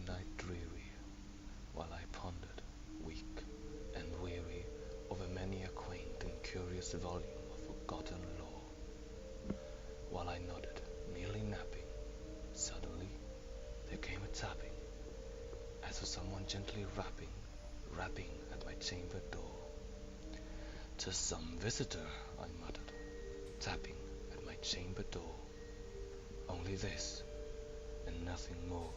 night dreary, while I pondered, weak and weary, over many a quaint and curious volume of forgotten lore. While I nodded, nearly napping, suddenly there came a tapping, as of someone gently rapping at my chamber door. "'Tis some visitor," I muttered, tapping at my chamber door. Only this, and nothing more.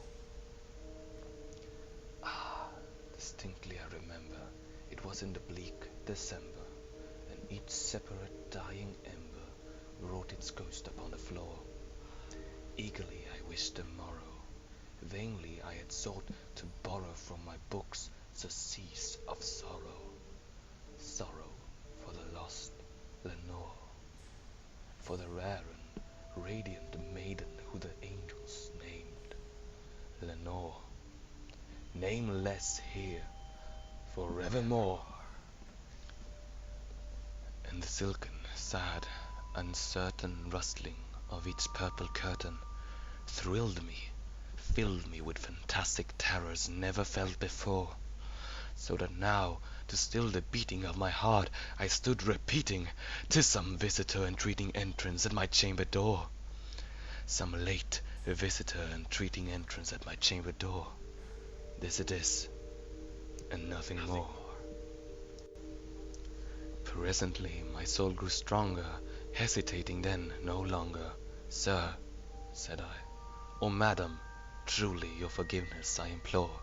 Distinctly I remember, it was in the bleak December, and each separate dying ember wrote its ghost upon the floor. Eagerly I wished the morrow. Vainly I had sought to borrow from my books surcease of sorrow. Sorrow for the lost Lenore, for the rare and radiant maiden who the angels named Lenore, nameless here forevermore. And the silken, sad, uncertain rustling of each purple curtain thrilled me, filled me with fantastic terrors never felt before, so that now, to still the beating of my heart, I stood repeating, "'Tis some visitor entreating entrance at my chamber door. Some late visitor entreating entrance at my chamber door. This it is, and nothing more." Presently my soul grew stronger, hesitating then no longer. "Sir," said I, "or madam, truly your forgiveness I implore.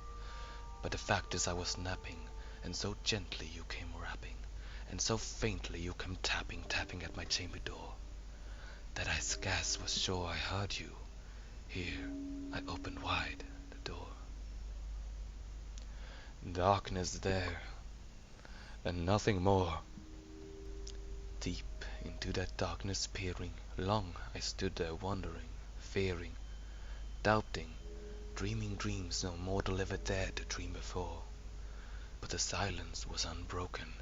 But the fact is I was napping, and so gently you came rapping, and so faintly you came tapping at my chamber door, that I scarce was sure I heard you. Here I opened wide the door. Darkness there, and nothing more. Deep into that darkness peering, long I stood there wondering, fearing, doubting, dreaming dreams no mortal ever dared to dream before. But the silence was unbroken,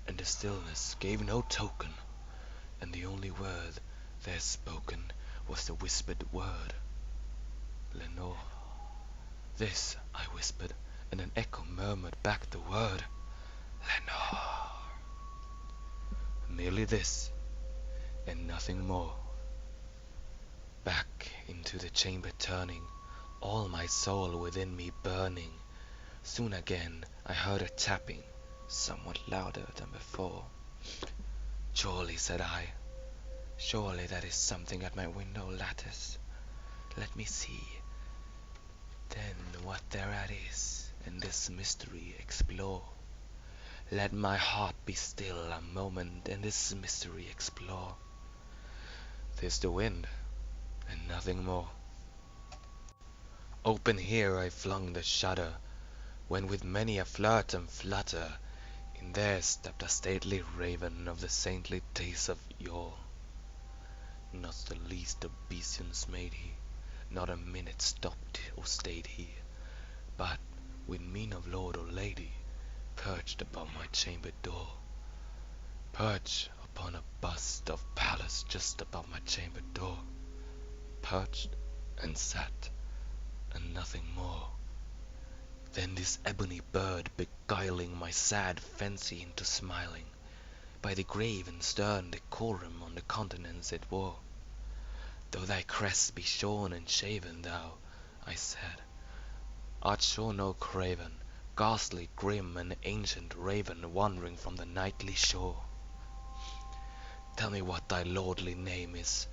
and the stillness gave no token, and the only word there spoken was the whispered word, "Lenore." This I whispered, and an echo murmured back the word, "Lenore." Merely this, and nothing more. Back into the chamber turning, all my soul within me burning, soon again I heard a tapping, somewhat louder than before. "Surely," said I, "surely that is something at my window lattice. Let me see, then, what thereat is, and this mystery explore. Let my heart be still a moment, and this mystery explore. 'Tis the wind, and nothing more." Open here I flung the shutter, when with many a flirt and flutter, in there stepped a stately raven of the saintly days of yore. Not the least obeisance made he, not a minute stopped or stayed he, but, with mien of lord or lady, perched above my chamber door, perched upon a bust of Pallas just above my chamber door, perched and sat, and nothing more. Then this ebony bird beguiling my sad fancy into smiling, by the grave and stern decorum on the countenance it wore. "Though thy crest be shorn and shaven, thou," I said, "art sure no craven, ghastly, grim, and ancient raven wandering from the nightly shore. Tell me what thy lordly name is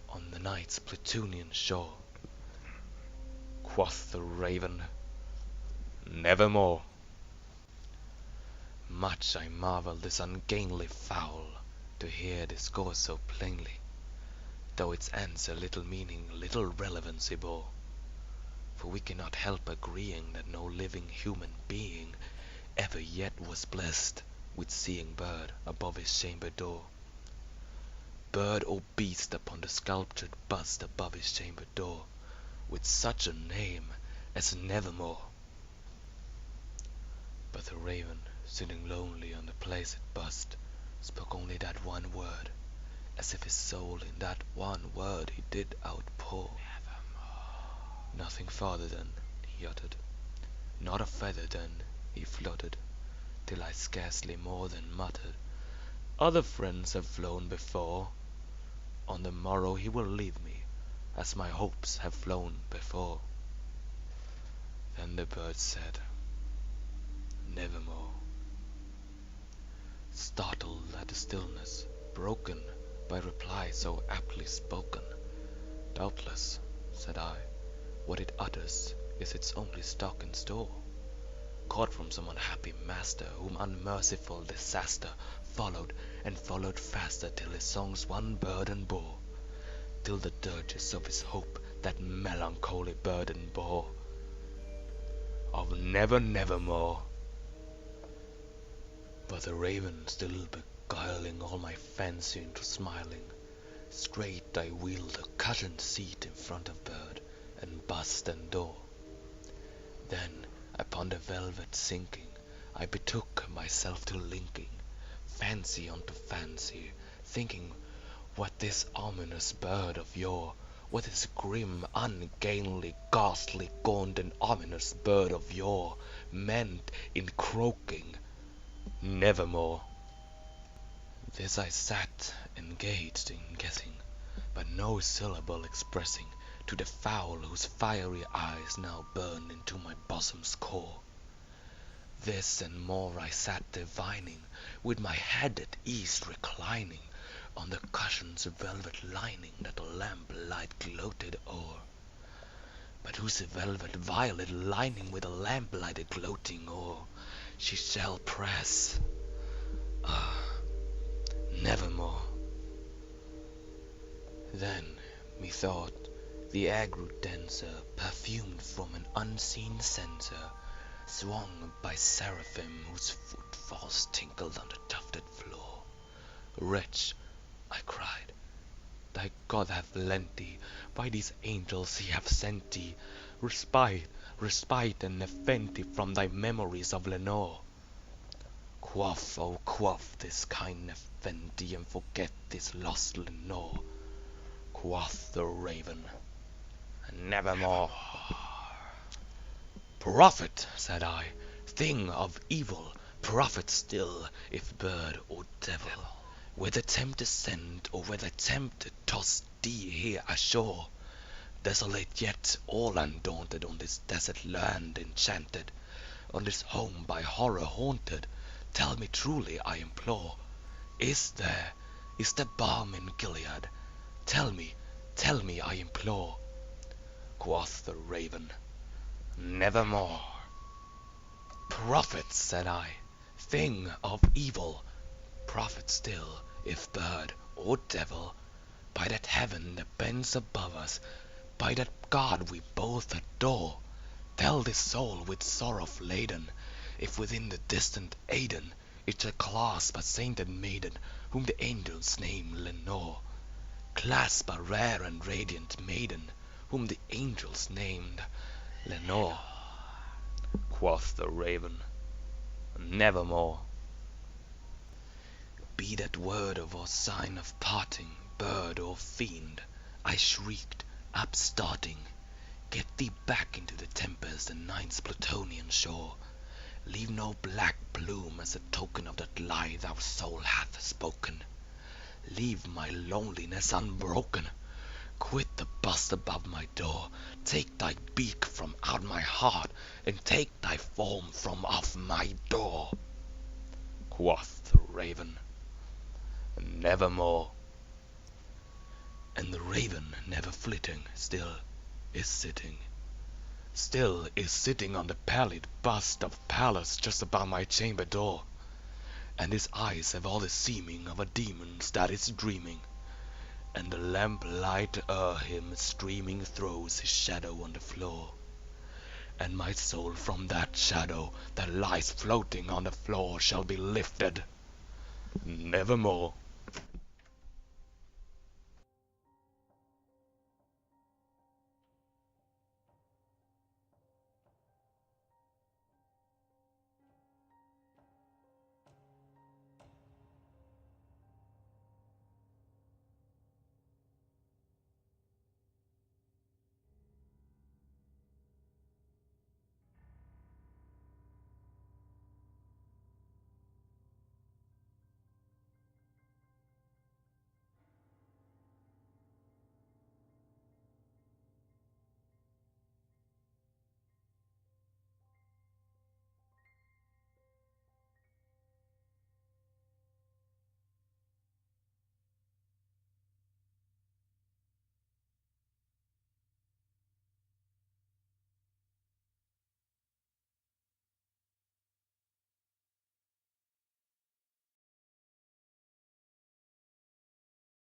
on the night's Plutonian shore." Quoth the raven, "Nevermore." Much I marveled this ungainly fowl to hear discourse so plainly, though its answer little meaning, little relevancy bore. For we cannot help agreeing that no living human being ever yet was blessed with seeing bird above his chamber door, bird or beast upon the sculptured bust above his chamber door, with such a name as Nevermore. But the raven, sitting lonely on the placid bust, spoke only that one word, as if his soul in that one word he did outpour. "Nevermore." Nothing farther than he uttered, Not a feather then he fluttered, till I scarcely more than muttered, "Other friends have flown before. On the morrow he will leave me, as my hopes have flown before." Then the bird said, "Nevermore." Startled at the stillness, broken by reply so aptly spoken, "Doubtless," said I, "what it utters is its only stock and store, caught from some unhappy master, whom unmerciful disaster followed and followed faster, till his songs one burden bore, till the dirges of his hope that melancholy burden bore, of never, nevermore." But the raven, still beguiling all my fancy into smiling, straight I wheeled a cushioned seat in front of bird, and bust and door. Then, upon the velvet sinking, I betook myself to linking fancy unto fancy, thinking what this ominous bird of yore, what this grim, ungainly, ghastly, gaunt, and ominous bird of yore meant in croaking "Nevermore." This I sat engaged in guessing, but no syllable expressing to the fowl whose fiery eyes now burned into my bosom's core. This and more I sat divining, with my head at ease reclining on the cushion's velvet lining that the lamplight gloated o'er, but whose velvet violet lining with the lamplight gloating o'er she shall press, ah, nevermore. Then, methought, the air grew denser, perfumed from an unseen censer, swung by seraphim whose footfalls tinkled on the tufted floor. "Wretch," I cried, "thy God hath lent thee, by these angels he hath sent thee, respite and nepenthe from thy memories of Lenore." "Quaff, oh quaff this kind nepenthe, and forget this lost Lenore," quoth the raven, "nevermore." "Prophet," said I, "thing of evil, prophet still, if bird or devil, whether tempted sent, or whether tempted tossed thee here ashore, desolate yet all undaunted, on this desert land enchanted, on this home by horror haunted, tell me truly, I implore, is there balm in Gilead? Tell me, I implore." Quoth the raven, "Nevermore." "Prophet," said I, "thing of evil, prophet still, if bird or devil, by that heaven that bends above us, by that God we both adore, tell this soul with sorrow laden, if within the distant Aidenn it shall clasp a sainted maiden, whom the angels name Lenore, clasp a rare and radiant maiden, whom the angels named Lenore." Quoth the raven, "Nevermore." "Be that word or sign of parting, bird or fiend," I shrieked, upstarting, "get thee back into the tempest and night's Plutonian shore. Leave no black plume as a token of that lie thou soul hath spoken. Leave my loneliness unbroken. Quit the bust above my door. Take thy beak from out my heart, and take thy form from off my door." Quoth the raven, "Nevermore." And the raven, never flitting, still is sitting on the pallid bust of Pallas just above my chamber door, and his eyes have all the seeming of a demon's that is dreaming, and the lamplight o'er him streaming throws his shadow on the floor, and my soul from that shadow that lies floating on the floor shall be lifted nevermore.